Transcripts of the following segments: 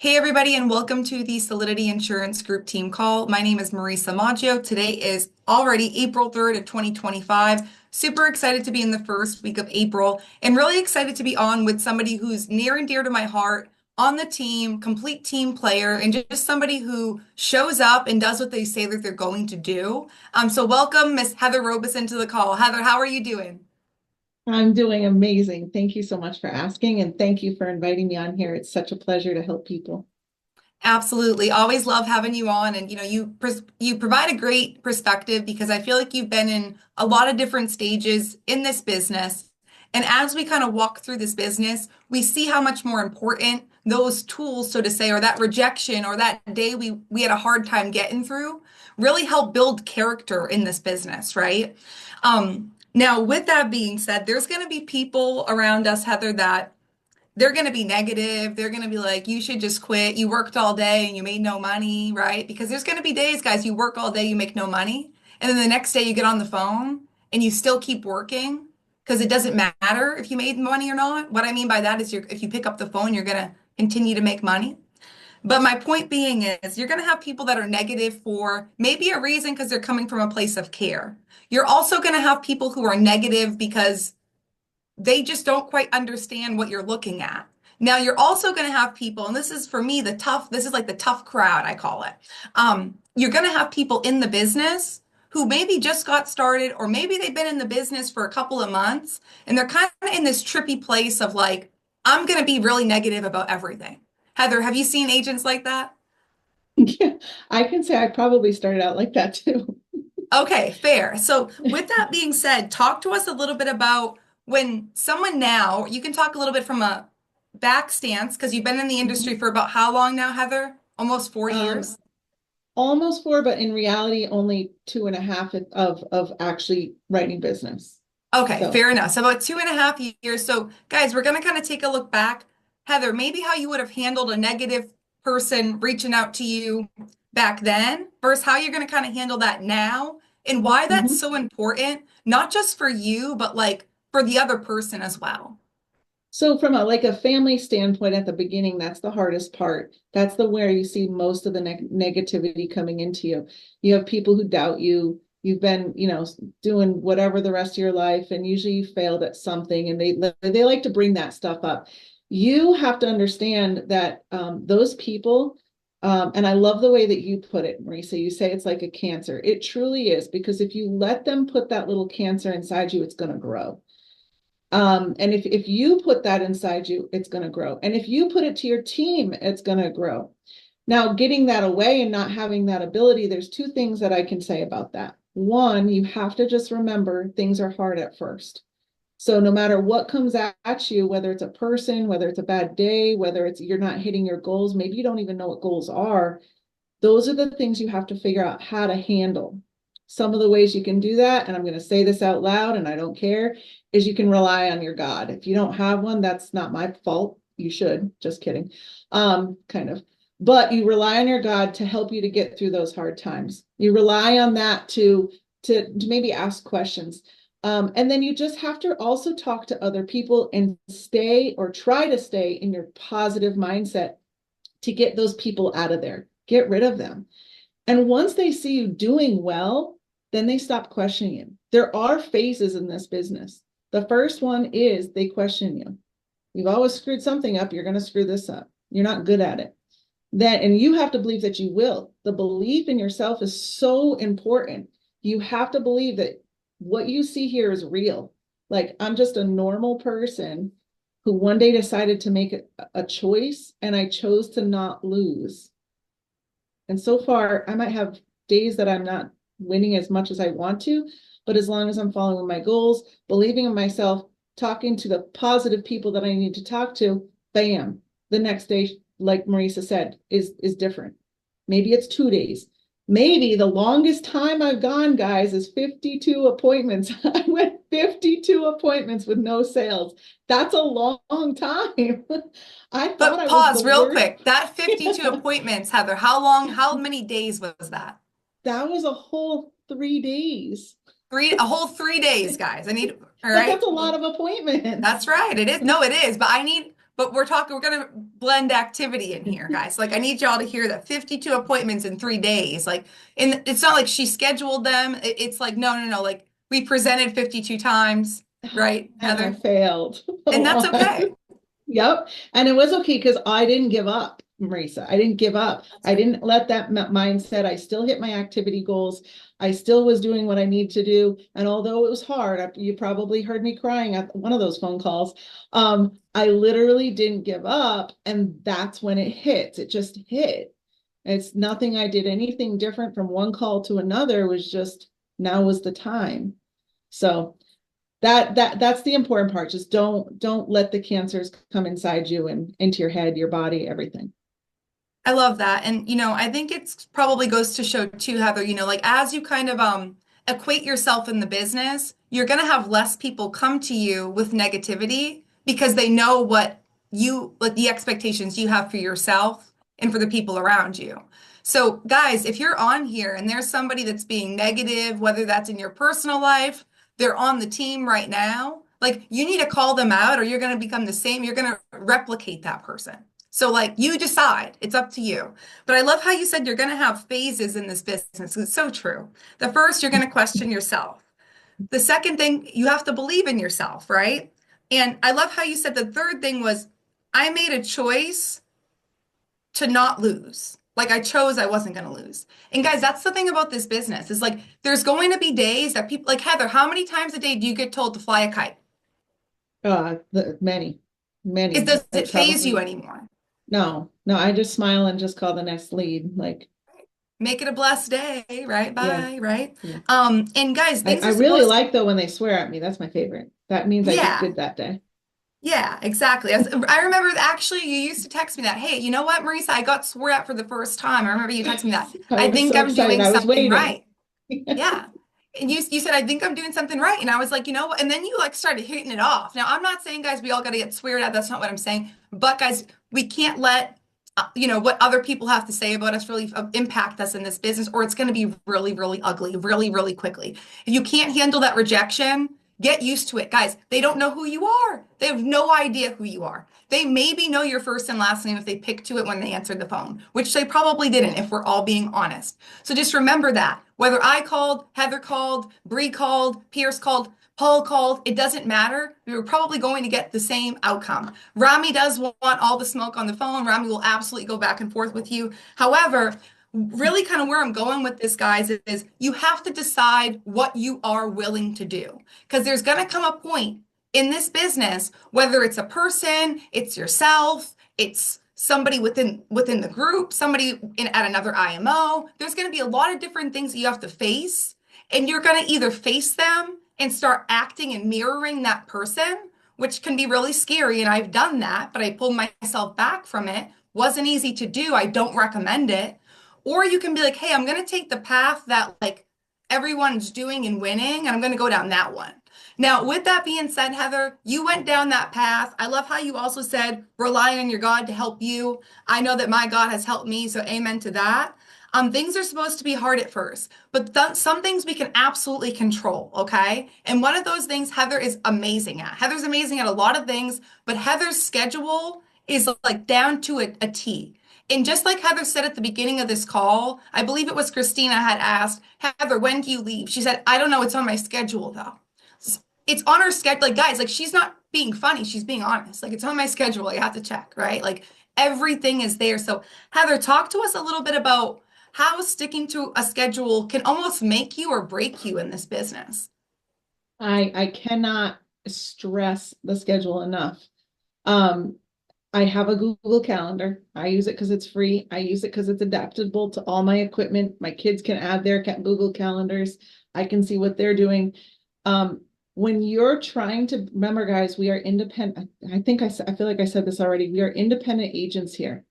Hey everybody, and welcome to the Solidity Insurance Group team call. My name is Marisa Maggio. Today is already April 3rd of 2025. Super excited to be in the first week of April and really excited to be on with somebody who's near and dear to my heart on the team, complete team player, and just somebody who shows up and does what they say that they're going to do. So welcome Miss Heather Robeson to the call. Heather, how are you doing? I'm doing amazing. Thank you so much for asking, and thank you for inviting me on here. It's such a pleasure to help people. Absolutely. Always love having you on. And you provide a great perspective because I feel like you've been in a lot of different stages in this business. And as we kind of walk through this business, we see how much more important those tools, so to say, or that rejection or that day we had a hard time getting through, really help build character in this business, right? Now, with that being said, there's going to be people around us, Heather, that they're going to be negative. They're going to be like, you should just quit. You worked all day and you made no money, right? Because there's going to be days, guys, you work all day, you make no money. And then the next day you get on the phone and you still keep working because it doesn't matter if you made money or not. What I mean by that is if you pick up the phone, you're going to continue to make money. But my point being is you're going to have people that are negative for maybe a reason because they're coming from a place of care. You're also going to have people who are negative because they just don't quite understand what you're looking at. Now, you're also going to have people, and this is for me this is like the tough crowd, I call it. You're going to have people in the business who maybe just got started, or maybe they've been in the business for a couple of months, and they're kind of in this trippy place of like, I'm going to be really negative about everything. Heather, have you seen agents like that? Yeah, I can say I probably started out like that too. Okay, fair. So, with that being said, talk to us a little bit about when someone now, you can talk a little bit from a back stance because you've been in the industry Mhm. for about how long now, Heather? Almost 4 years? Almost four, but in reality, only two and a half of actually writing business. Okay, So, fair enough. So, about 2.5 years. So, guys, we're going to kind of take a look back. Heather, maybe how you would have handled a negative person reaching out to you back then versus how you're going to kind of handle that now and why that's mhm. so important, not just for you, but like for the other person as well. So from a family standpoint at the beginning, that's the hardest part. That's the where you see most of the negativity coming into you. You have people who doubt you. You've been, doing whatever the rest of your life, and usually you failed at something, and they like to bring that stuff up. You have to understand that those people, and I love the way that you put it, Marisa. You say it's like a cancer. It truly is, because if you let them put that little cancer inside you, it's going to grow. And if you put that inside you, it's going to grow. And if you put it to your team, it's going to grow. Now, getting that away and not having that ability, there's two things that I can say about that. One, you have to just remember things are hard at first. So no matter what comes at you, whether it's a person, whether it's a bad day, whether it's you're not hitting your goals, maybe you don't even know what goals are, those are the things you have to figure out how to handle. Some of the ways you can do that, and I'm going to say this out loud and I don't care, is you can rely on your God. If you don't have one, that's not my fault. You should, just kidding. Kind of. But you rely on your God to help you to get through those hard times. You rely on that to maybe ask questions. And then you just have to also talk to other people and stay or try to stay in your positive mindset to get those people out of there. Get rid of them. And once they see you doing well, then they stop questioning you. There are phases in this business. The first one is they question you. You've always screwed something up. You're going to screw this up. You're not good at it. And you have to believe that you will. The belief in yourself is so important. You have to believe that what you see here is real. Like, I'm just a normal person who one day decided to make a choice, and I chose to not lose. And so far, I might have days that I'm not winning as much as I want to, but as long as I'm following my goals, believing in myself, talking to the positive people that I need to talk to, bam, the next day, like Marisa said, is different. Maybe it's 2 days. Maybe the longest time I've gone, guys, is 52 appointments. I went 52 appointments with no sales. That's a long time. I thought But I was pause the real worst. quick. That 52 appointments, Heather, how long, how many days was that? That was a whole 3 days. A whole 3 days, guys. All But that's right. a lot of appointments. That's right. It is. No, it is. But I need but we're going to blend activity in here, guys. Like, I need y'all to hear that 52 appointments in 3 days. Like, and it's not like she scheduled them. It's like, no, no, no. Like, we presented 52 times, right, And I Heather? failed a And that's lot. okay. Yep. And it was okay because I didn't give up, Marisa. I didn't give up. That's I right. didn't let that mindset. I still hit my activity goals. I still was doing what I need to do. And although it was hard, you probably heard me crying at one of those phone calls. I literally didn't give up. And that's when it hits. It just hit. It's nothing I did anything different from one call to another. It was just now was the time. So that's the important part. Just don't let the cancers come inside you and into your head, your body, everything. I love that. And, I think it's probably goes to show too, Heather, like as you kind of equate yourself in the business, you're going to have less people come to you with negativity because they know what like the expectations you have for yourself and for the people around you. So, guys, if you're on here and there's somebody that's being negative, whether that's in your personal life, they're on the team right now, like you need to call them out or you're going to become the same. You're going to replicate that person. So, like, you decide, it's up to you. But I love how you said you're going to have phases in this business. It's so true. The first, you're going to question yourself. The second thing, you have to believe in yourself, right? And I love how you said the third thing was, I made a choice to not lose. Like, I chose I wasn't going to lose. And guys, that's the thing about this business is like, there's going to be days that people, like Heather, how many times a day do you get told to fly a kite? Many, many, Does it phase you probably. anymore? No, I just smile and just call the next lead. Like, Make it a blessed day, right? yeah, Bye, right? yeah. And guys, things I are really supposed to, like though when they swear at me. That's my favorite. That means I did yeah, good that day. yeah, exactly. I remember actually you used to text me that, hey, you know what, Marisa, I got swore at for the first time. I remember you texted me that. I I was think so I'm excited. doing I was something waiting. right. Yeah. And you said, I think I'm doing something right. And I was like, you know what? And then you like started hitting it off. Now, I'm not saying, guys, we all got to get sweared at. That's not what I'm saying. But guys, we can't let, what other people have to say about us really impact us in this business, or it's going to be really, really ugly, really, really quickly. If you can't handle that rejection, get used to it. Guys, they don't know who you are. They have no idea who you are. They maybe know your first and last name if they picked to it when they answered the phone, which they probably didn't, if we're all being honest. So just remember that. Whether I called, Heather called, Bree called, Pierce called, Paul called, it doesn't matter. We were probably going to get the same outcome. Rami does want all the smoke on the phone. Rami will absolutely go back and forth with you. However, really kind of where I'm going with this, guys, is you have to decide what you are willing to do. Because there's going to come a point in this business, whether it's a person, it's yourself, it's somebody within the group, somebody at another IMO. There's going to be a lot of different things that you have to face, and you're going to either face them and start acting and mirroring that person, which can be really scary. And I've done that, but I pulled myself back from it. Wasn't easy to do. I don't recommend it. Or you can be like, hey, I'm going to take the path that like everyone's doing and winning, and I'm going to go down that one. Now, with that being said, Heather, you went down that path. I love how you also said rely on your God to help you. I know that my God has helped me, so amen to that. Things are supposed to be hard at first, but some things we can absolutely control, okay? And one of those things Heather is amazing at. Heather's amazing at a lot of things, but Heather's schedule is like down to a T. And just like Heather said at the beginning of this call, I believe it was Christina had asked, Heather, when do you leave? She said, I don't know, it's on my schedule though. It's on her schedule. Like, guys, like she's not being funny, she's being honest. Like, it's on my schedule. I have to check, right? Like, everything is there. So, Heather, talk to us a little bit about how sticking to a schedule can almost make you or break you in this business. I cannot stress the schedule enough. Um, I have a Google Calendar. I use it because it's free. I use it because it's adaptable to all my equipment. My kids can add their Google Calendars. I can see what they're doing. When you're trying to remember, guys, we are independent. I feel like I said this already. We are independent agents here.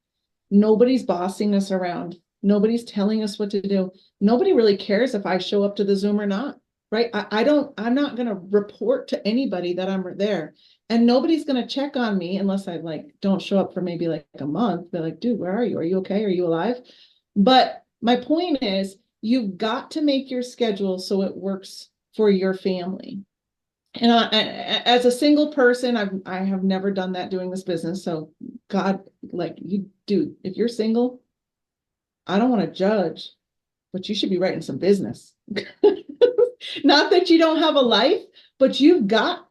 Nobody's bossing us around. Nobody's telling us what to do. Nobody really cares if I show up to the Zoom or not, right? I'm not going to report to anybody that I'm there. And nobody's going to check on me unless I like don't show up for maybe like a month. They're like, dude, where are you? Are you okay? Are you alive? But my point is, you've got to make your schedule so it works for your family. And as a single person, I have never done that doing this business. So God, like you do, if you're single, I don't want to judge, but you should be writing some business. Not that you don't have a life, but you got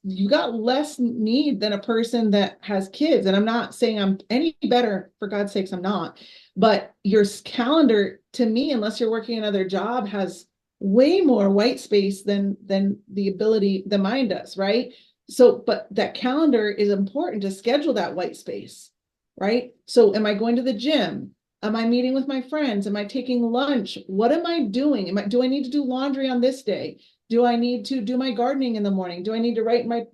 less need than a person that has kids. And I'm not saying I'm any better, for God's sakes, I'm not. But your calendar, to me, unless you're working another job, has way more white space than the ability the mind does, right? So, but that calendar is important to schedule that white space, right? So, am I going to the gym? Am I meeting with my friends? Am I taking lunch? What am I doing? Do I need to do laundry on this day? Do I need to do my gardening in the morning? Do I need to write my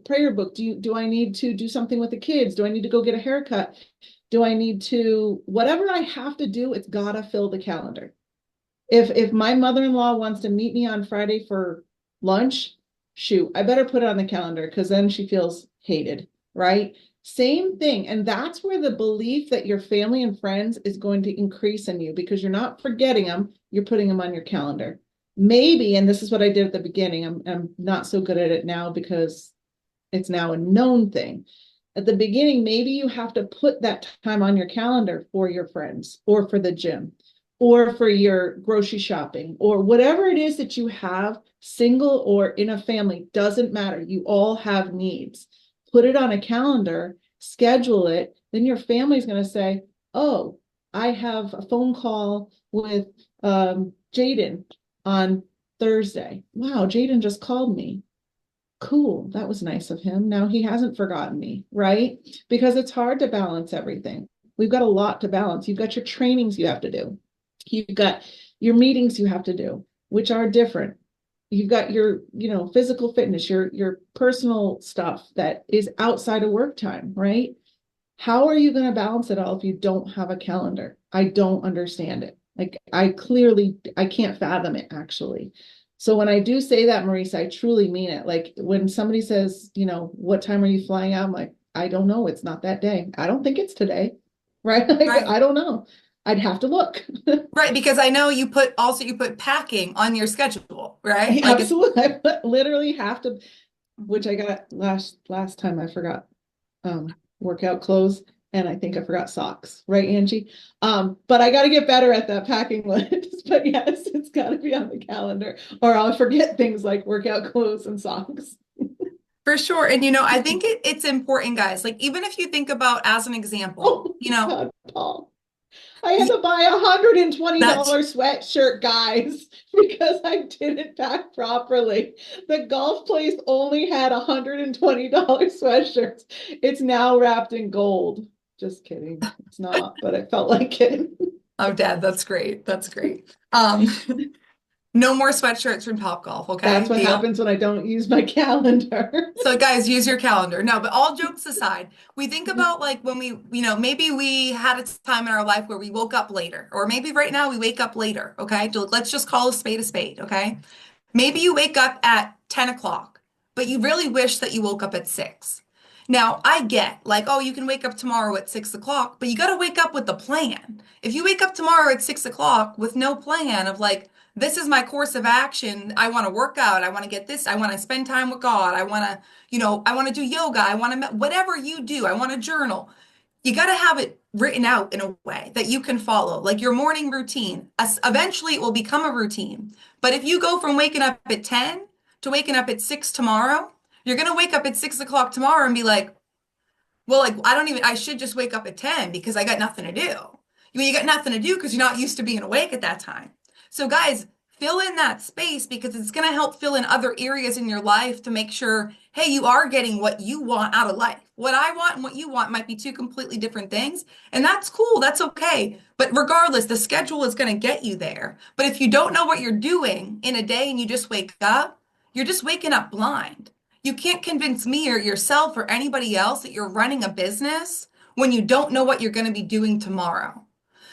prayer book? Do I need to do something with the kids? Do I need to go get a haircut? Do I need to whatever I have to do, it's gotta fill the calendar. If my mother-in-law wants to meet me on Friday for lunch, shoot, I better put it on the calendar because then she feels hated, right? Same thing. And that's where the belief that your family and friends is going to increase in you because you're not forgetting them, you're putting them on your calendar. Maybe, and this is what I did at the beginning, I'm not so good at it now because it's now a known thing. At the beginning, maybe you have to put that time on your calendar for your friends or for the gym or for your grocery shopping or whatever it is that you have, single or in a family, doesn't matter. You all have needs. Put it on a calendar, schedule it. Then your family's going to say, oh, I have a phone call with Jaden on Thursday. Wow, Jaden just called me. Cool, that was nice of him. Now he hasn't forgotten me, right? Because it's hard to balance everything. We've got a lot to balance. You've got your trainings you have to do. You've got your meetings you have to do, which are different. You've got your, physical fitness, your personal stuff that is outside of work time, right? How are you going to balance it all if you don't have a calendar? I don't understand it. Like I can't fathom it actually. So when I do say that, Marisa, I truly mean it. Like when somebody says, what time are you flying out? I'm like, I don't know. It's not that day. I don't think it's today. Right? Like, Right. I don't know. I'd have to look. Right, because I know you put packing on your schedule, I right? Like it's absolutely, I literally have to, which I got last time I forgot workout clothes and I think I forgot socks, right, Angie? But I got to get better at that packing list. But yes, it's got to be on the calendar or I'll forget things like workout clothes and socks. for sure. And I think it's important, guys. Like even if you think about as an example, Oh God, Paul. I had y- to buy $120 that sweatshirt, guys, because I didn't pack properly. The golf place only had $120 sweatshirts. It's now wrapped in gold. Just kidding. It's not, but I felt like it. oh, Dad, that's great. That's great. No more sweatshirts from Topgolf, That's okay? what Deal. happens when I don't use my calendar. So guys, use your calendar. No, but all jokes aside, we think about like when maybe we had a time in our life where we woke up later, or maybe right now we wake up later, okay? Let's just call a spade, okay? Maybe you wake up at 10 o'clock, but you really wish that you woke up at 6. Now, I get like, oh, you can wake up tomorrow at 6 o'clock, but you got to wake up with a plan. If you wake up tomorrow at 6 o'clock with no plan of like, this is my course of action. I want to work out. I want to get this. I want to spend time with God. I want to do yoga. I want to, whatever you do, I want to journal. You got to have it written out in a way that you can follow, like your morning routine. Eventually, it will become a routine. But if you go from waking up at 10 to waking up at 6 tomorrow, you're going to wake up at 6 o'clock tomorrow and be like, well, like, I should just wake up at 10 because I got nothing to do. You got nothing to do because you're not used to being awake at that time. So, guys, fill in that space because it's going to help fill in other areas in your life to make sure, hey, you are getting what you want out of life. What I want and what you want might be two completely different things. And that's cool. That's okay. But regardless, the schedule is going to get you there. But if you don't know what you're doing in a day and you just wake up, you're just waking up blind. You can't convince me or yourself or anybody else that you're running a business when you don't know what you're going to be doing tomorrow.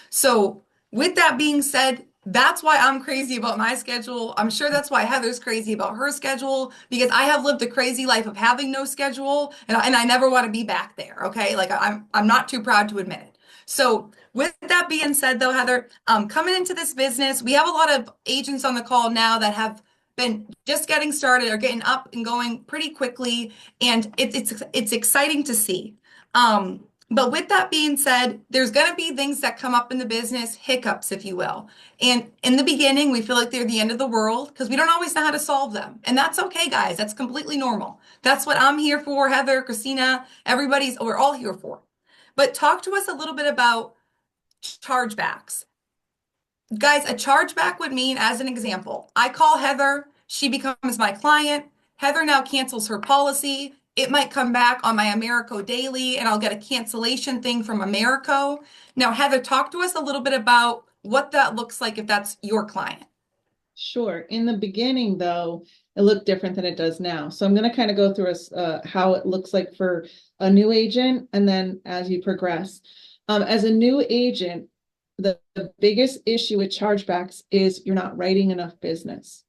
So, with that being said, that's why I'm crazy about my schedule. I'm sure that's why Heather's crazy about her schedule because I have lived a crazy life of having no schedule and I never want to be back there. Okay. Like I'm not too proud to admit it. So, with that being said, though, Heather, coming into this business, we have a lot of agents on the call now that have been just getting started or getting up and going pretty quickly, and it's exciting to see. But with that being said, there's going to be things that come up in the business, hiccups, if you will. And in the beginning, we feel like they're the end of the world because we don't always know how to solve them. And that's okay, guys. That's completely normal. That's what I'm here for, Heather, Christina, we're all here for. But talk to us a little bit about chargebacks. Guys, a chargeback would mean, as an example, I call Heather, she becomes my client. Heather now cancels her policy. It might come back on my Americo Daily, and I'll get a cancellation thing from Americo. Now, Heather, talk to us a little bit about what that looks like if that's your client. Sure. In the beginning, though, it looked different than it does now. So I'm going to kind of go through how it looks like for a new agent, and then as you progress. As a new agent, the biggest issue with chargebacks is you're not writing enough business.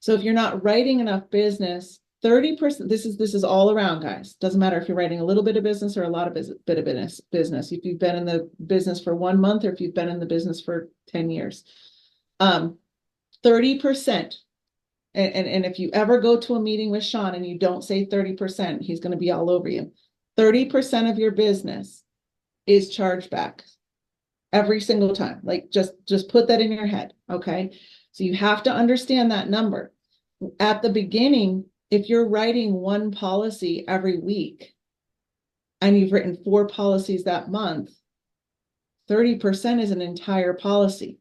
So if you're not writing enough business, 30%, this is all around, guys. Doesn't matter if you're writing a little bit of business or a lot of bit of business. If you've been in the business for 1 month or if you've been in the business for 10 years. 30%. And if you ever go to a meeting with Sean and you don't say 30%, he's going to be all over you. 30% of your business is chargeback every single time. Like just put that in your head. Okay. So you have to understand that number. At the beginning, if you're writing one policy every week and you've written 4 policies that month, 30% is an entire policy.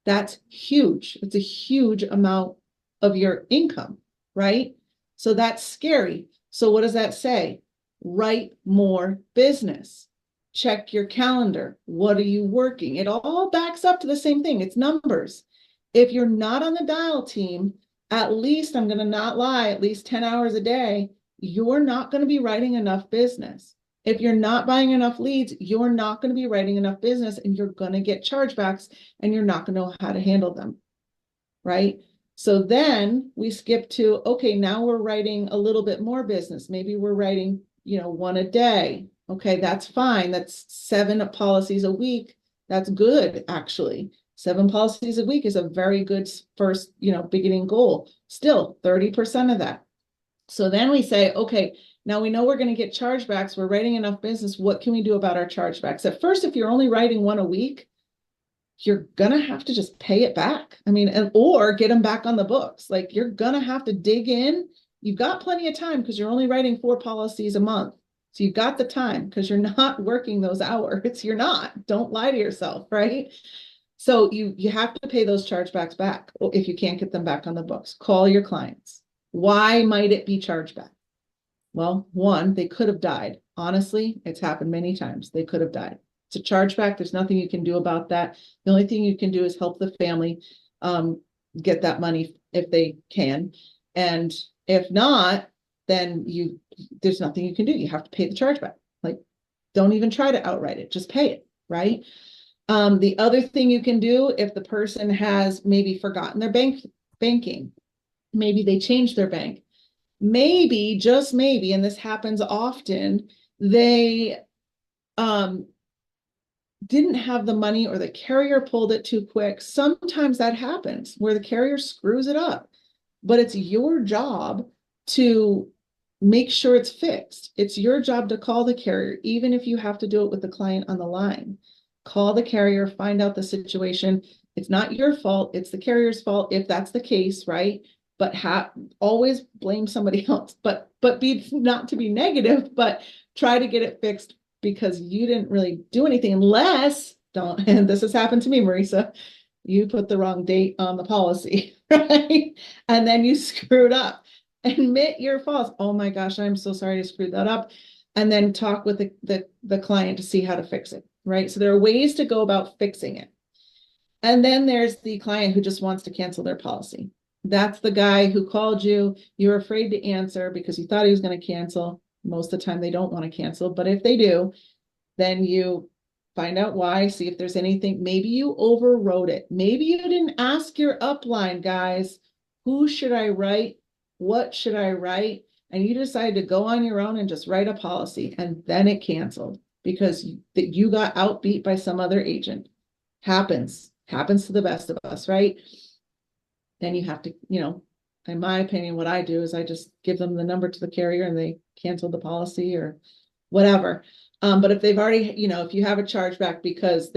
That's huge. It's a huge amount of your income, right? So that's scary. So what does that say? Write more business. Check your calendar. What are you working? It all backs up to the same thing. It's numbers. If you're not on the dial team, at least, I'm going to not lie, at least 10 hours a day, you're not going to be writing enough business. If you're not buying enough leads, you're not going to be writing enough business and you're going to get chargebacks and you're not going to know how to handle them, right? So then we skip to, okay, now we're writing a little bit more business. Maybe we're writing, 1 a day. Okay, that's fine. That's 7 policies a week. That's good, actually. 7 policies a week is a very good first, beginning goal. Still 30% of that. So then we say, okay, now we know we're going to get chargebacks. We're writing enough business. What can we do about our chargebacks? At first, if you're only writing 1 a week, you're going to have to just pay it back. I mean, or get them back on the books. Like you're going to have to dig in. You've got plenty of time because you're only writing 4 policies a month. So you've got the time because you're not working those hours. You're not. Don't lie to yourself, right? So you have to pay those chargebacks back if you can't get them back on the books. Call your clients. Why might it be charged back? Well, one, they could have died. Honestly, it's happened many times. They could have died. It's a chargeback. There's nothing you can do about that. The only thing you can do is help the family get that money if they can. And if not, then there's nothing you can do. You have to pay the chargeback. Like, don't even try to outright it. Just pay it, right? The other thing you can do if the person has maybe forgotten their banking, maybe they changed their bank, maybe, just maybe, and this happens often, they didn't have the money or the carrier pulled it too quick. Sometimes that happens where the carrier screws it up, but it's your job to make sure it's fixed. It's your job to call the carrier, even if you have to do it with the client on the line. Call the carrier, find out the situation. It's not your fault. It's the carrier's fault if that's the case, right? But always blame somebody else. But be not to be negative, but try to get it fixed because you didn't really do anything unless don't. And this has happened to me, Marisa. You put the wrong date on the policy, right? And then you screwed up. Admit your faults. Oh my gosh, I'm so sorry to screw that up. And then talk with the client to see how to fix it, right? So there are ways to go about fixing it. And then there's the client who just wants to cancel their policy. That's the guy who called you. You're afraid to answer because you thought he was going to cancel. Most of the time they don't want to cancel, but if they do, then you find out why, see if there's anything. Maybe you overwrote it. Maybe you didn't ask your upline, guys, who should I write? What should I write? And you decided to go on your own and just write a policy, and then it canceled because you got outbeat by some other agent. Happens to the best of us, right? Then you have to, in my opinion, what I do is I just give them the number to the carrier and they cancel the policy or whatever. But if they've already, if you have a chargeback because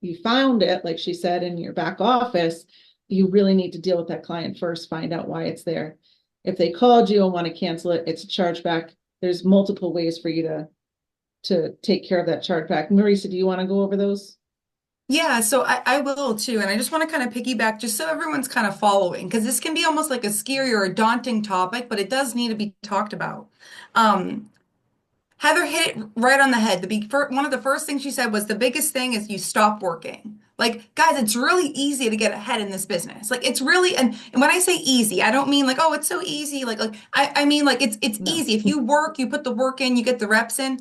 you found it, like she said, in your back office, you really need to deal with that client first, find out why it's there. If they called you and want to cancel it, it's a chargeback. There's multiple ways for you to take care of that chargeback. Marisa, do you want to go over those? Yeah, so I will too. And I just want to kind of piggyback just so everyone's kind of following, because this can be almost like a scary or a daunting topic, but it does need to be talked about. Um, Heather hit it right on the head. One of the first things she said was the biggest thing is you stop working. Like, guys, it's really easy to get ahead in this business. Like, it's really, and when I say easy, I don't mean like, oh, it's so easy. I mean like it's No. easy. If you work, you put the work in, you get the reps in,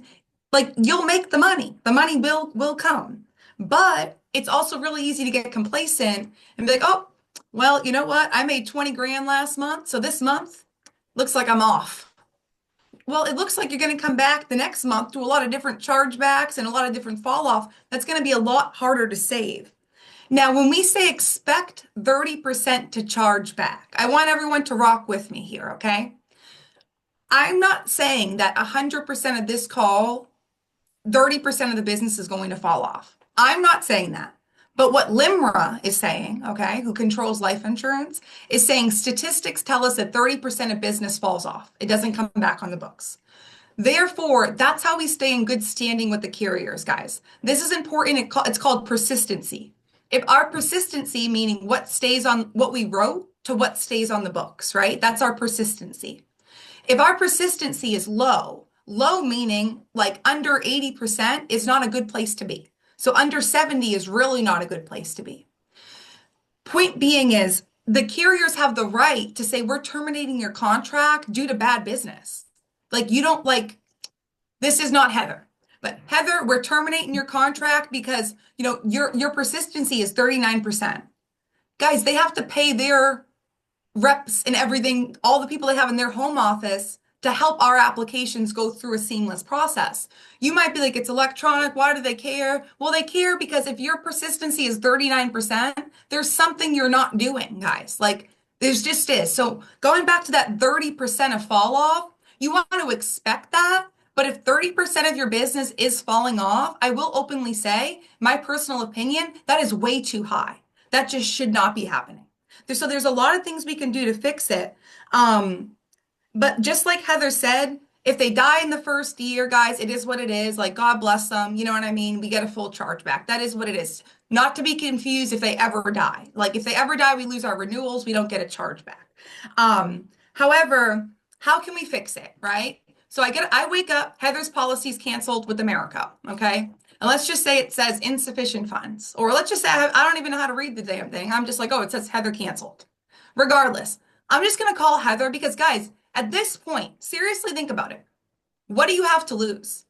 like you'll make the money. The money will come. But it's also really easy to get complacent and be like, oh, well, you know what? I made 20 grand last month, so this month looks like I'm off. Well, it looks like you're going to come back the next month to a lot of different chargebacks and a lot of different fall off. That's going to be a lot harder to save. Now, when we say expect 30% to charge back, I want everyone to rock with me here, okay? I'm not saying that 100% of this call, 30% of the business is going to fall off. I'm not saying that. But what LIMRA is saying, okay, who controls life insurance, is saying statistics tell us that 30% of business falls off. It doesn't come back on the books. Therefore, that's how we stay in good standing with the carriers, guys. This is important. It's called persistency. If our persistency, meaning what stays on what we wrote to what stays on the books, right? That's our persistency. If our persistency is low, low meaning like under 80% is not a good place to be. So under 70 is really not a good place to be. Point being is the carriers have the right to say, we're terminating your contract due to bad business. Like you don't like this is not Heather. But Heather, we're terminating your contract because, your persistency is 39%. Guys, they have to pay their reps and everything, all the people they have in their home office to help our applications go through a seamless process. You might be like, it's electronic. Why do they care? Well, they care because if your persistency is 39%, there's something you're not doing, guys. Like, there's just is. So going back to that 30% of fall off, you want to expect that. But if 30% of your business is falling off, I will openly say, my personal opinion, that is way too high. That just should not be happening. So there's a lot of things we can do to fix it. But just like Heather said, if they die in the first year, guys, it is what it is. Like, God bless them. You know what I mean? We get a full charge back. That is what it is. Not to be confused if they ever die. Like, if they ever die, we lose our renewals. We don't get a charge back. However, how can we fix it, right? So I wake up, Heather's policy's canceled with America, okay? And let's just say it says insufficient funds. Or let's just say I don't even know how to read the damn thing. I'm just like, oh, it says Heather canceled. Regardless, I'm just going to call Heather because, guys, at this point, seriously think about it. What do you have to lose?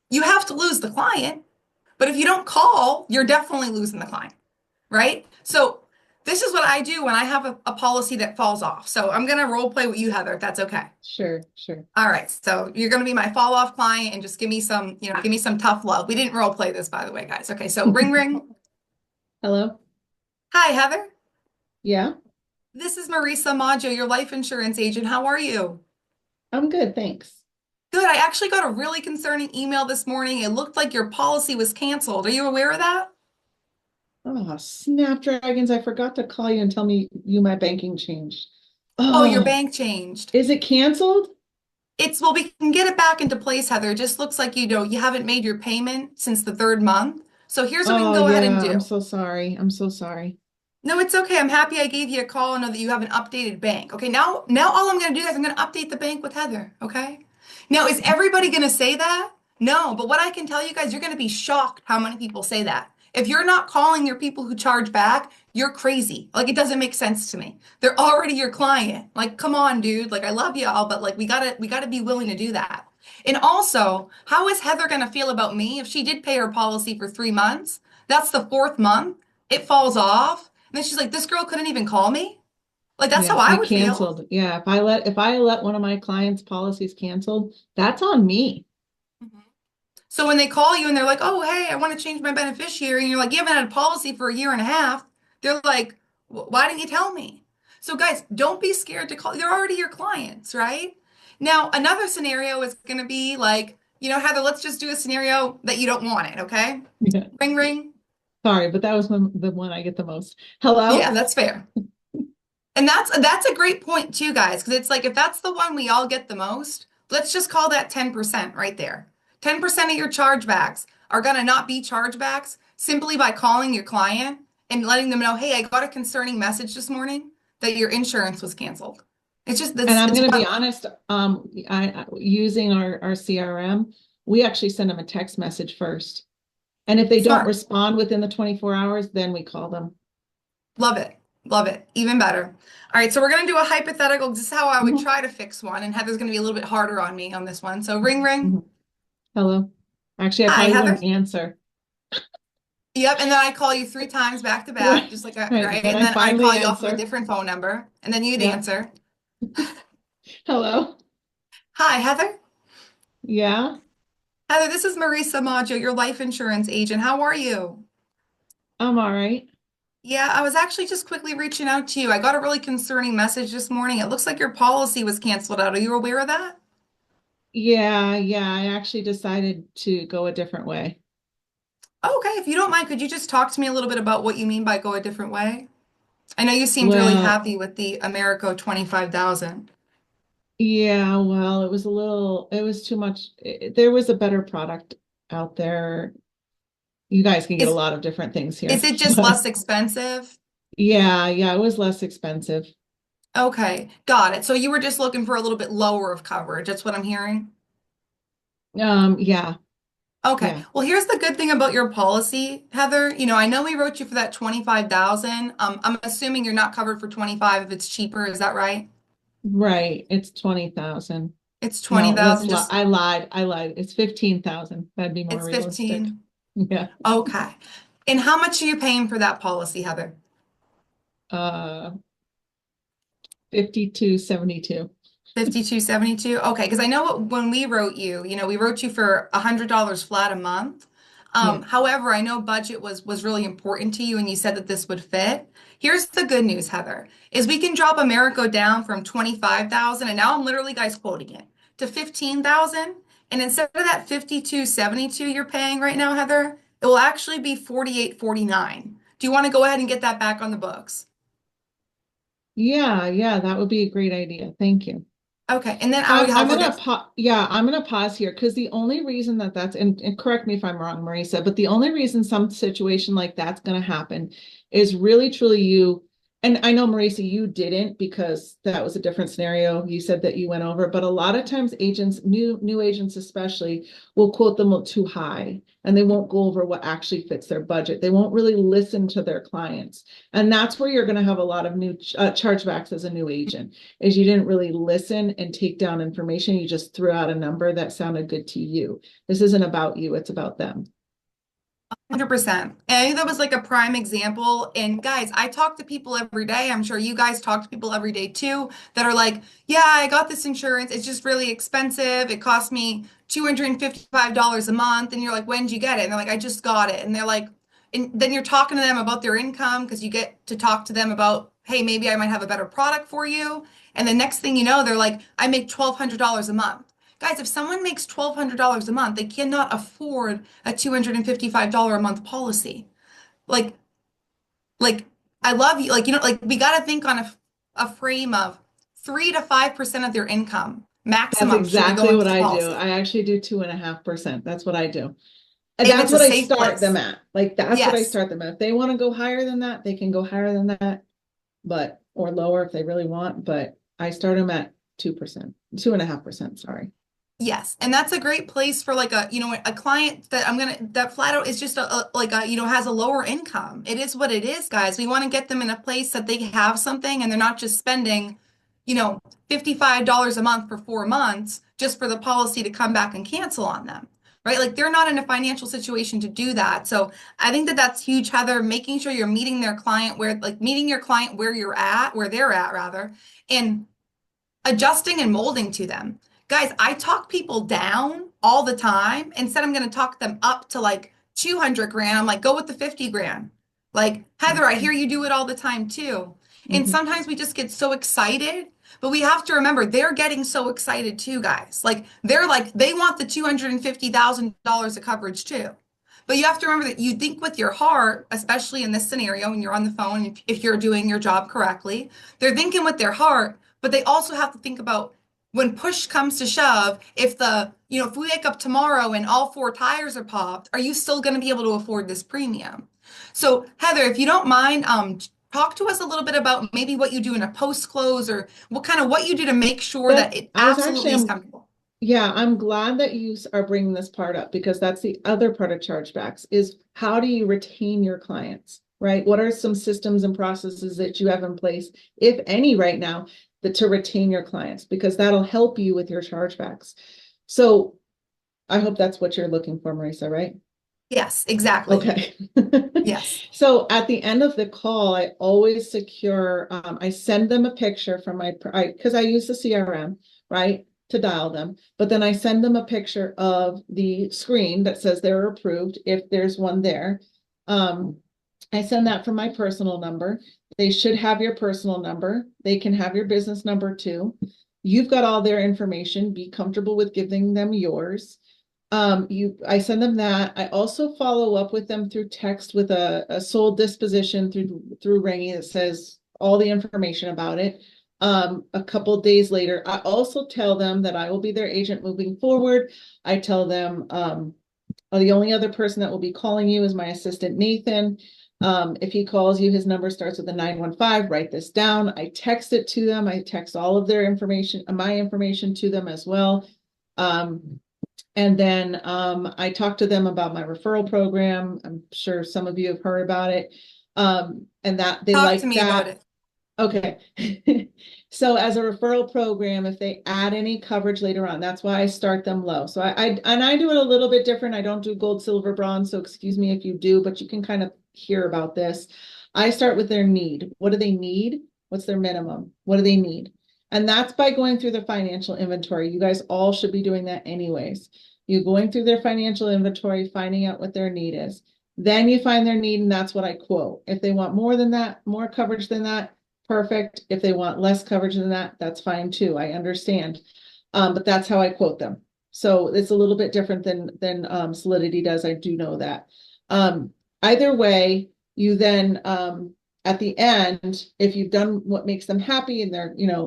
You have to lose the client, but if you don't call, you're definitely losing the client, right? So this is what I do when I have a policy that falls off. So I'm going to role play with you, Heather, if that's okay. Sure, sure. All right. So you're going to be my fall off client and just give me some tough love. We didn't role play this, by the way, guys. Okay. So ring, ring. Hello? Hi, Heather. Yeah, This is Marisa Maggio, your life insurance agent. How are you? I'm good, thanks. Good. I actually got a really concerning email this morning. It looked like your policy was canceled. Are you aware of that? Oh, snapdragons, I forgot to call you and tell my banking changed. Oh, your Oh, bank changed. is it canceled? Well, we can get it back into place, Heather. It just looks like you haven't made your payment since the third month. So here's what we can Oh, go ahead and yeah, I'm do. so sorry. I'm so sorry. No, it's okay. I'm happy I gave you a call and know that you have an updated bank. Okay, now all I'm going to do is I'm going to update the bank with Heather. Okay. Now, is everybody going to say that? No, but what I can tell you guys, you're going to be shocked how many people say that. If you're not calling your people who charge back, you're crazy. Like it doesn't make sense to me. They're already your client. Like, come on, dude. Like I love you all, but like we gotta be willing to do that. And also, how is Heather going to feel about me if she did pay her policy for 3 months? That's the fourth month. It falls off. And then she's like, this girl couldn't even call me. Like that's Yeah, how I I would feel. canceled. Yeah, if I let one of my clients' policies canceled, that's on me. Mhm. So when they call you and they're like, oh, hey, I want to change my beneficiary, and you're like, you haven't had a policy for a year and a half, they're like, why didn't you tell me? So guys, don't be scared to call. They're already your clients, right? Now, another scenario is going to be like, Heather, let's just do a scenario that you don't want it, okay? Yeah. Ring, ring. Sorry, but that was the one I get the most. Hello? Yeah, that's fair. And that's a great point too, guys, because it's like if that's the one we all get the most, let's just call that 10% right there. 10% of your chargebacks are going to not be chargebacks simply by calling your client and letting them know, "Hey, I got a concerning message this morning that your insurance was canceled." It's just And that's I'm it's going to one be honest, using our CRM, we actually send them a text message first. And if they don't smart. respond within the 24 hours, then we call them. Love it. Love it. Even better. All right, so we're going to do a hypothetical. This is how I would Mhm, try to fix one, and Heather's going to be a little bit harder on me on this one. So ring ring. mhm. Hello. Actually, I Hi, probably Heather. wouldn't answer. Yep, and then I call you three times back to back, Right. just like a, Right. right, Then and I then I finally call you off of a answer. different phone number, and then you'd Yeah. answer. Hello. Hi, Heather. Yeah, Heather, this is Marisa Maggio, your life insurance agent. How are you? I'm all right. Yeah, I was actually just quickly reaching out to you. I got a really concerning message this morning. It looks like your policy was canceled out. Are you aware of that? Yeah, I actually decided to go a different way. Okay, if you don't mind, could you just talk to me a little bit about what you mean by go a different way? I know you seemed really Well, happy with the Americo 25,000. yeah, well, it was too much. There was a better product out there. You guys can get a Is lot of different things is here, it just but less expensive? yeah, it was less expensive. Okay, got it. So you were just looking for a little bit lower of coverage. That's what I'm hearing. Yeah, Okay. yeah, Well, here's the good thing about your policy, Heather. I know we wrote you for that 25,000. I'm assuming you're not covered for 25 if it's cheaper. Is that right? right. It's 20,000. It's No, 20,000 just I lied. I lied. It's 15,000. That'd be more it's realistic. 15. Yeah. Okay. And how much are you paying for that policy, Heather? Uh, 52.72. 52.72. Okay, because I know when we wrote you, we wrote you for $100 flat a month. Yeah. However, I know budget was really important to you, and you said that this would fit. Here's the good news, Heather, is we can drop Americo down from 25,000, and now I'm literally guys quoting it, to 15,000. And instead of that 52.72 you're paying right now, Heather, it will actually be 48.49. Do you want to go ahead and get that back on the books? Yeah, that would be a great idea. Thank you. Okay, and then I would I'm also gonna get pause. Yeah, I'm gonna pause here because the only reason and correct me if I'm wrong, Marisa, but the only reason some situation like that's gonna happen is really truly you. And I know Marisa, you didn't because that was a different scenario. You said that you went over, but a lot of times agents, new agents especially, will quote them too high and they won't go over what actually fits their budget. They won't really listen to their clients, and that's where you're gonna have a lot of new chargebacks as a new agent is you didn't really listen and take down information. You just threw out a number that sounded good to you. This isn't about you, it's about them. 100%. And I think that was like a prime example. And guys, I talk to people every day. I'm sure you guys talk to people every day too that are like, yeah, I got this insurance. It's just really expensive. It cost me $255 a month. And you're like, when did you get it? And they're like, I just got it. And they're like, and then you're talking to them about their income because you get to talk to them about, hey, maybe I might have a better product for you. And the next thing you know, they're like, I make $1,200 a month. Guys, if someone makes $1,200 a month, they cannot afford a $255 a month policy. Like, like I love you. Like, like we got to think on a frame of 3 to 5% of their income That's maximum should be exactly going what to the I do. policy. I actually do 2.5%. That's what I do. And And that's it's a what I safe start them place. at. Like that's what I Yes. start them at. If they want to go higher than that, they can go higher than that, but or lower if they really want. But I start them at 2%, 2.5%, sorry. Yes, and that's a great place for like a client that that flat out is just like has a lower income. It is what it is, guys. We want to get them in a place that they have something and they're not just spending, you know, $55 a month for 4 months just for the policy to come back and cancel on them. Right? Like they're not in a financial situation to do that. So I think that that's huge, Heather, making sure you're meeting their client meeting your client where you're at, where they're at rather, and adjusting and molding to them. Guys, I talk people down all the time. Instead, I'm going to talk them up to like 200 grand. I'm like, go with the 50 grand. Like, Heather, I hear you do it all the time too. And Mhm. sometimes we just get so excited, but we have to remember they're getting so excited too, guys. Like they want the $250,000 of coverage too. But you have to remember that you think with your heart, especially in this scenario when you're on the phone, if you're doing your job correctly, they're thinking with their heart, but they also have to think about when push comes to shove, if we wake up tomorrow and all four tires are popped, are you still going to be able to afford this premium? So, Heather, if you don't mind, talk to us a little bit about maybe what you do in a post close or what you do to make sure that it I was actually, absolutely is comfortable. yeah, I'm glad that you are bringing this part up because that's the other part of chargebacks is how do you retain your clients, right? What are some systems and processes that you have in place, if any, right now, that to retain your clients? Because that'll help you with your chargebacks. So I hope that's what you're looking for, Marisa, right? Yes, exactly. Okay. Yes. So at the end of the call, I always secure, I send them a picture from because I use the CRM, right, to dial them. But then I send them a picture of the screen that says they're approved if there's one there. Um, I send that from my personal number. They should have your personal number. They can have your business number too. You've got all their information. Be comfortable with giving them yours. I send them that. I also follow up with them through text with a sold disposition through Ringy that says all the information about it. A couple of days later, I also tell them that I will be their agent moving forward. I tell them the only other person that will be calling you is my assistant Nathan. If he calls you, his number starts with a 915. Write this down. I text it to them. I text all of their information, my information to them as well. Um, and then I talked to them about my referral program. I'm sure some of you have heard about it. And that they Talk to like me about that. it. Okay. So as a referral program, if they add any coverage later on, that's why I start them low. So I do it a little bit different. I don't do gold, silver, bronze. So excuse me if you do, but you can kind of hear about this. I start with their need. What do they need? What's their minimum? What do they need? And that's by going through the financial inventory. You guys all should be doing that anyways. You going through their financial inventory, finding out what their need is. Then you find their need, and that's what I quote. If they want more than that, more coverage than that, perfect. If they want less coverage than that, that's fine too. I understand. But that's how I quote them. So it's a little bit different than Solidity does. I do know that. Um, Either way, you then at the end, if you've done what makes them happy and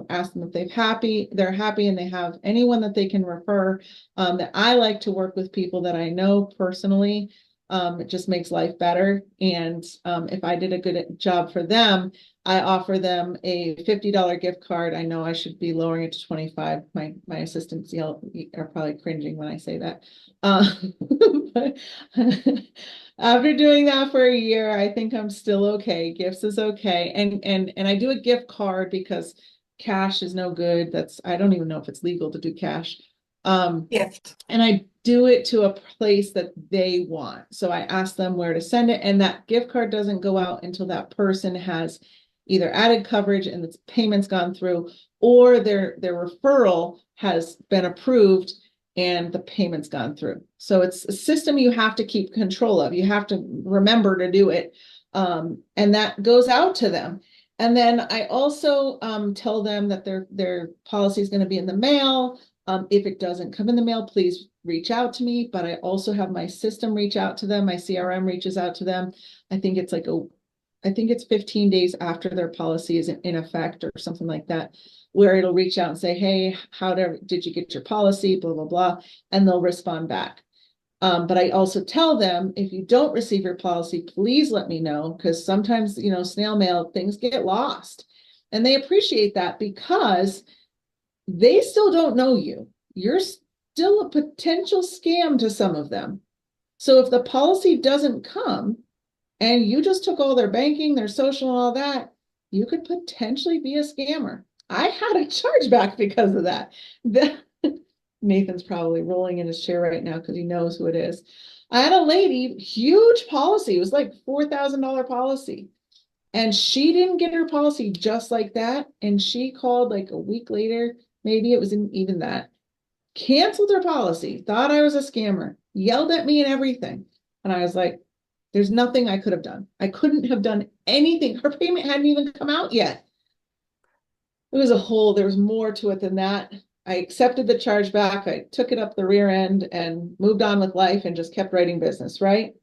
ask them if they're happy and they have anyone that they can refer, that I like to work with people that I know personally. It just makes life better. And if I did a good job for them, I offer them a $50 gift card. I know I should be lowering it to 25. My assistants are probably cringing when I say that. But after doing that for a year, I think I'm still okay. Gifts is okay. And I do a gift card because cash is no good. I don't even know if it's legal to do cash. Um, Gift. and I do it to a place that they want. So I ask them where to send it, and that gift card doesn't go out until that person has either added coverage and the payment's gone through, or their referral has been approved and the payment's gone through. So it's a system you have to keep control of. You have to remember to do it. And that goes out to them. And then I also tell them that their policy is going to be in the mail. If it doesn't come in the mail, please reach out to me. But I also have my system reach out to them. My CRM reaches out to them. I think it's I think it's 15 days after their policy is in effect or something like that, where it'll reach out and say, hey, did you get your policy? Blah, blah, blah. And they'll respond back. But I also tell them, if you don't receive your policy, please let me know, because sometimes, snail mail, things get lost. And they appreciate that because they still don't know you. You're still a potential scam to some of them. So if the policy doesn't come and you just took all their banking, their social, and all that, you could potentially be a scammer. I had a chargeback because of that. Nathan's probably rolling in his chair right now because he knows who it is. I had a lady, huge policy. It was like $4,000 policy. And she didn't get her policy just like that. And she called like a week later. Maybe it wasn't even that. Canceled her policy, thought I was a scammer, yelled at me and everything. And I was like, there's nothing I could have done. I couldn't have done anything. Her payment hadn't even come out yet. it was a whole, there was more to it than that. I accepted the charge back. I took it up the rear end and moved on with life and just kept writing business, right?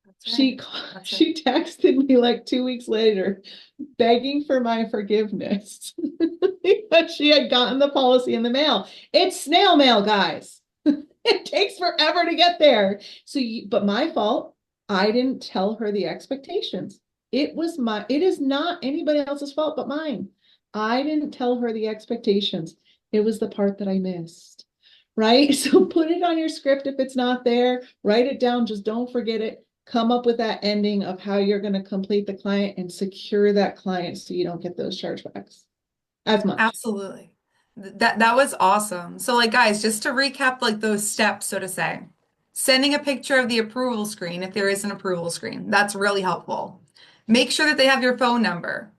That's right. She That's it. she texted me like 2 weeks later begging for my forgiveness because she had gotten the policy in the mail. It's snail mail, guys. It takes forever to get there. But my fault. I didn't tell her the expectations. It is not anybody else's fault but mine. I didn't tell her the expectations. It was the part that I missed. Right? So put it on your script if it's not there, write it down, just don't forget it. Come up with that ending of how you're going to complete the client and secure that client so you don't get those chargebacks as much. Absolutely. That was awesome. So like guys, just to recap like those steps, so to say. Sending a picture of the approval screen if there is an approval screen. That's really helpful. Make sure that they have your phone number.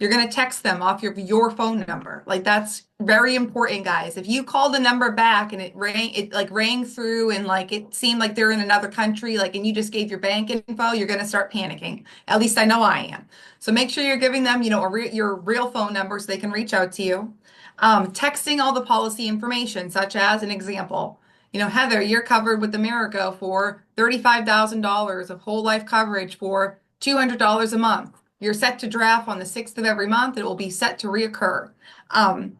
You're going to text them off your phone number. Like that's very important, guys. If you call the number back and it like rang through and like it seemed like they're in another country, like and you just gave your bank info, you're going to start panicking. At least I know I am. So make sure you're giving them, your real phone number so they can reach out to you. Texting all the policy information, such as an example. Heather, you're covered with America for $35,000 of whole life coverage for $200 a month. You're set to draft on the 6th of every month. It will be set to reoccur. Um,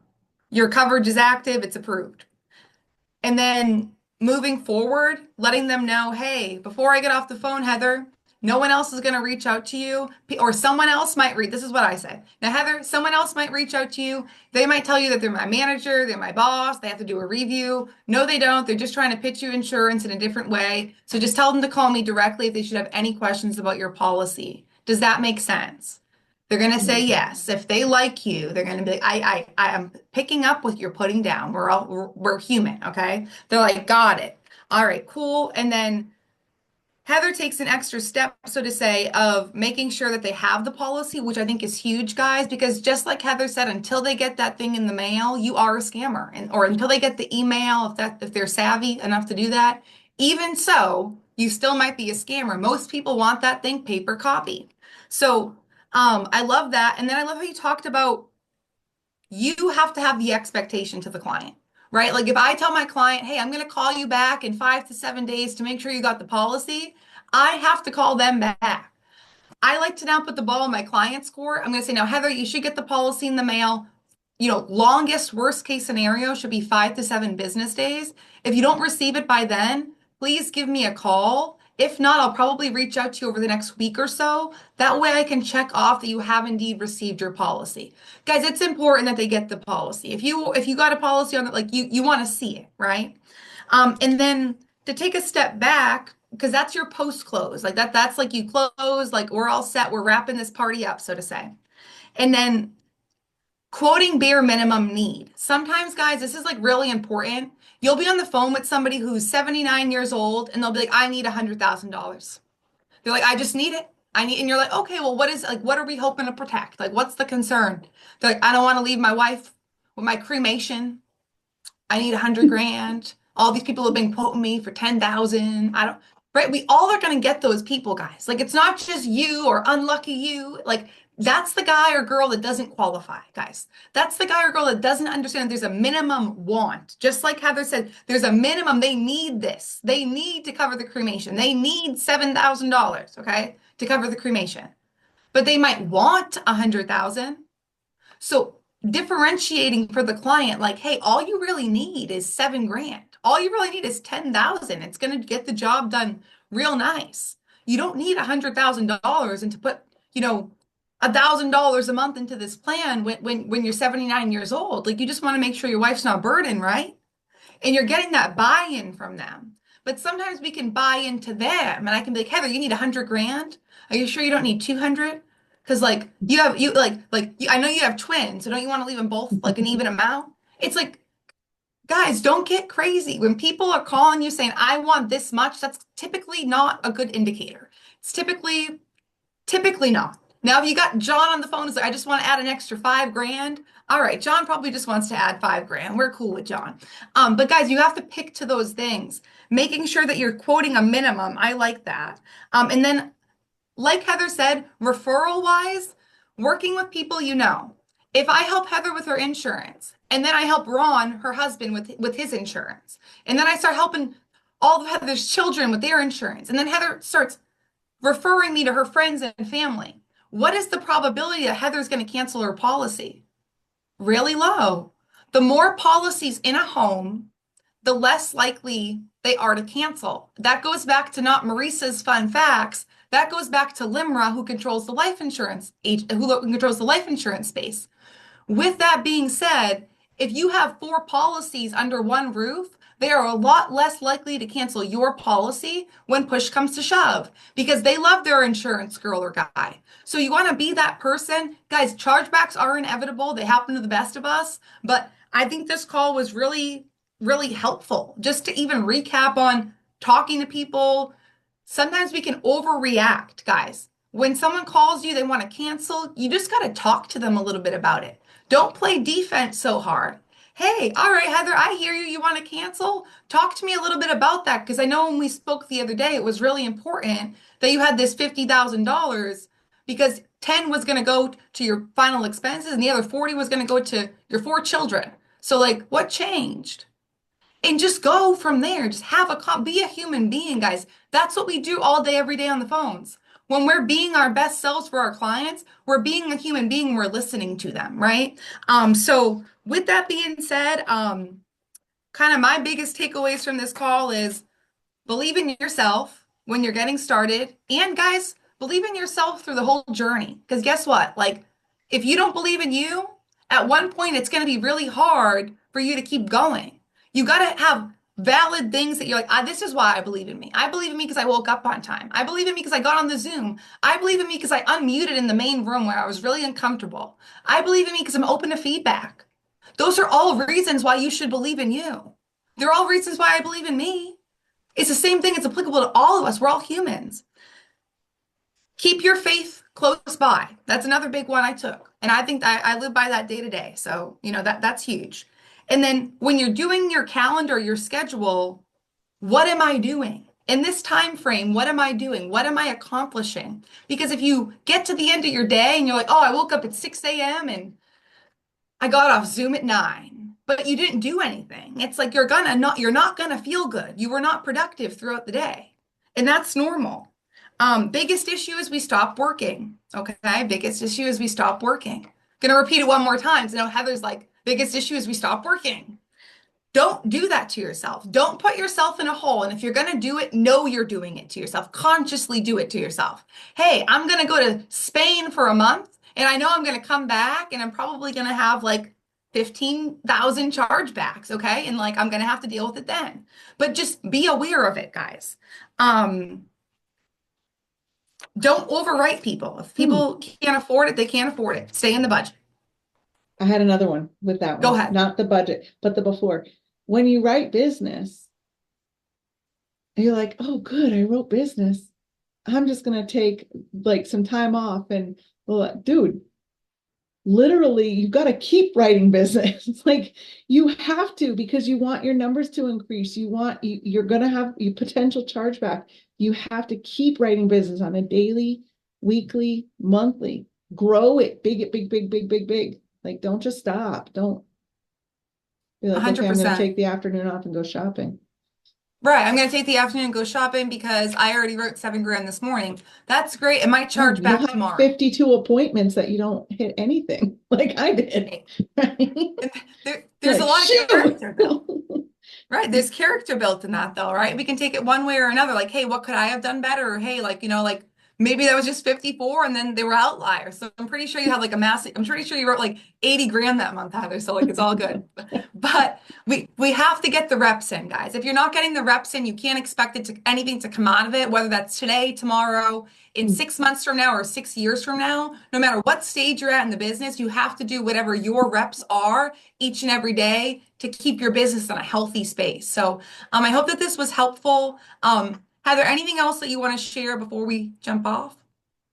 your coverage is active, it's approved. And then moving forward, letting them know, hey, before I get off the phone, Heather, no one else is going to reach out to you, or someone else might read. This is what I say. Now, Heather, someone else might reach out to you. They might tell you that they're my manager, they're my boss, they have to do a review. No, they don't. They're just trying to pitch you insurance in a different way. So just tell them to call me directly if they should have any questions about your policy. Does that make sense? They're going to say yes. If they like you, they're going to be like, I am picking up what you're putting down. We're human, okay? They're like, got it. All right, cool. And then Heather takes an extra step, so to say, of making sure that they have the policy, which I think is huge, guys, because just like Heather said, until they get that thing in the mail, you are a scammer. Or until they get the email, if they're savvy enough to do that, even so, you still might be a scammer. Most people want that thing paper copy. So I love that. And then I love how you talked about you have to have the expectation to the client, right? Like if I tell my client, hey, I'm going to call you back in 5 to 7 days to make sure you got the policy, I have to call them back. I like to now put the ball in my client's court. I'm going to say, now, Heather, you should get the policy in the mail. Longest worst case scenario should be 5 to 7 business days. If you don't receive it by then, please give me a call. If not, I'll probably reach out to you over the next week or so. That way I can check off that you have indeed received your policy. Guys, it's important that they get the policy. If you got a policy on it, like you want to see it, right? And then to take a step back, because that's your post close. Like that's like you close, like we're all set, we're wrapping this party up, so to say. And then quoting bare minimum need. Sometimes, guys, this is like really important. You'll be on the phone with somebody who's 79 years old and they'll be like, I need $100,000. They're like, I just need it. And you're like, okay, well, what are we hoping to protect? Like, what's the concern? They're like, I don't want to leave my wife with my cremation. I need 100 grand. All these people have been quoting me for 10,000. I don't, right? We all are going to get those people, guys. Like, it's not just you or unlucky you. Like, that's the guy or girl that doesn't qualify, guys. That's the guy or girl that doesn't understand there's a minimum want. Just like Heather said, there's a minimum. They need this. They need to cover the cremation. They need $7,000, okay, to cover the cremation. But they might want 100,000. So differentiating for the client, like, hey, all you really need is 7 grand. All you really need is 10,000. It's going to get the job done real nice. You don't need $100,000 and to put, $1,000 a month into this plan when you're 79 years old. Like you just want to make sure your wife's not burdened, right? And you're getting that buy-in from them. But sometimes we can buy into them, and I can be like, Heather, you need 100 grand. Are you sure you don't need 200? Because like I know you have twins, so don't you want to leave them both like an even amount? It's like, guys, don't get crazy. When people are calling you saying, I want this much, that's typically not a good indicator. It's typically not. Now, if you got John on the phone, is like, I just want to add an extra 5 grand. All right, John probably just wants to add 5 grand. We're cool with John. But guys, you have to pick to those things. Making sure that you're quoting a minimum. I like that. And then, like Heather said, referral wise, working with people you know. if I help Heather with her insurance, and then I help Ron, her husband, with his insurance, and then I start helping all of Heather's children with their insurance, and then Heather starts referring me to her friends and family, what is the probability that Heather's going to cancel her policy? Really low. The more policies in a home, the less likely they are to cancel. That goes back to not Marissa's fun facts. That goes back to Limra, who controls the life insurance who controls the life insurance space. With that being said, if you have four policies under one roof, they are a lot less likely to cancel your policy when push comes to shove because they love their insurance girl or guy. So you want to be that person. Guys, chargebacks are inevitable. They happen to the best of us. But I think this call was really, really helpful just to even recap on talking to people. Sometimes we can overreact, guys. When someone calls you, they want to cancel, you just got to talk to them a little bit about it. Don't play defense so hard. Hey, all right, Heather, I hear you. You want to cancel? Talk to me a little bit about that because I know when we spoke the other day, it was really important that you had this $50,000 because 10 was going to go to your final expenses and the other 40 was going to go to your four children. So, like, what changed? And just go from there. Just have be a human being, guys. That's what we do all day, every day on the phones. When we're being our best selves for our clients, we're being a human being, we're listening to them, right? So with that being said, kind of my biggest takeaways from this call is believe in yourself when you're getting started. And guys, believe in yourself through the whole journey. Because guess what? Like, if you don't believe in you, at one point it's going to be really hard for you to keep going. You got to have valid things that you're like, this is why I believe in me. I believe in me because I woke up on time. I believe in me because I got on the Zoom. I believe in me because I unmuted in the main room where I was really uncomfortable. I believe in me because I'm open to feedback. Those are all reasons why you should believe in you. They're all reasons why I believe in me. It's the same thing. It's applicable to all of us. We're all humans. Keep your faith close by. That's another big one I took. And I think I live by that day to day. So, that's huge. And then when you're doing your calendar, your schedule, what am I doing? In this time frame, what am I doing? What am I accomplishing? Because if you get to the end of your day and you're like, oh, I woke up at 6 a.m. and I got off Zoom at 9, but you didn't do anything. It's like you're not gonna feel good. You were not productive throughout the day. And that's normal. Biggest issue is we stop working. Okay. Biggest issue is we stop working. Gonna repeat it one more time. So now Heather's like, biggest issue is we stop working. Don't do that to yourself. Don't put yourself in a hole. And if you're going to do it, know you're doing it to yourself. Consciously do it to yourself. Hey, I'm going to go to Spain for a month and I know I'm going to come back and I'm probably going to have like 15,000 chargebacks. Okay. And like, I'm going to have to deal with it then. But just be aware of it, guys. Don't overwrite people. If Hmm. people can't afford it, they can't afford it. Stay in the budget. I had another one with that Go one, ahead. not the budget, but the before. When you write business, you're like, oh, good, I wrote business. I'm just gonna take like some time off and well, dude, literally you've got to keep writing business. It's like you have to because you want your numbers to increase. You're gonna have your potential chargeback. You have to keep writing business on a daily, weekly, monthly. Grow it, big. Like don't just stop. Don't be like, okay, I'm gonna 100%. take the afternoon off and go shopping. Right, I'm gonna take the afternoon and go shopping because I already wrote 7 grand this morning. That's great. It might No, charge you'll back have tomorrow. 52 appointments that you don't hit anything like I did. Right? Right? And there's a Like, lot of shoot. character though. Right. There's character built in that though, right? We can take it one way or another. Like, hey, what could I have done better? Or hey, like, like maybe that was just 54 and then they were outliers. So I'm pretty sure you had like I'm pretty sure you wrote like 80 grand that month, Heather. So like it's all good. But we have to get the reps in, guys. If you're not getting the reps in, you can't expect anything to come out of it, whether that's today, tomorrow, in 6 months from now, or 6 years from now. No matter what stage you're at in the business, you have to do whatever your reps are each and every day to keep your business in a healthy space. So I hope that this was helpful. Heather, anything else that you want to share before we jump off?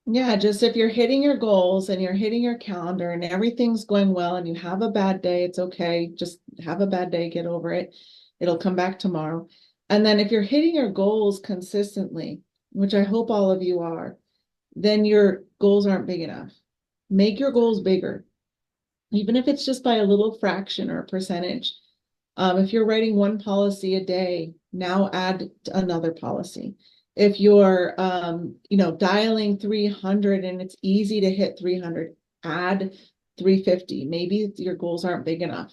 Yeah, just if you're hitting your goals and you're hitting your calendar and everything's going well and you have a bad day, it's okay. Just have a bad day, get over it. It'll come back tomorrow. And then if you're hitting your goals consistently, which I hope all of you are, then your goals aren't big enough. Make your goals bigger. even if it's just by a little fraction or a percentage. If you're writing one policy a day, now add another policy. If you're, dialing 300 and it's easy to hit 300, add 350. Maybe your goals aren't big enough.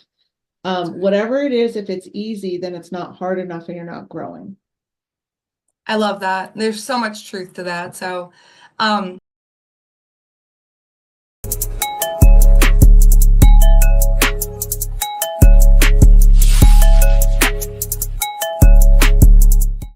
Whatever it is, if it's easy, then it's not hard enough and you're not growing. I love that. There's so much truth to that. So,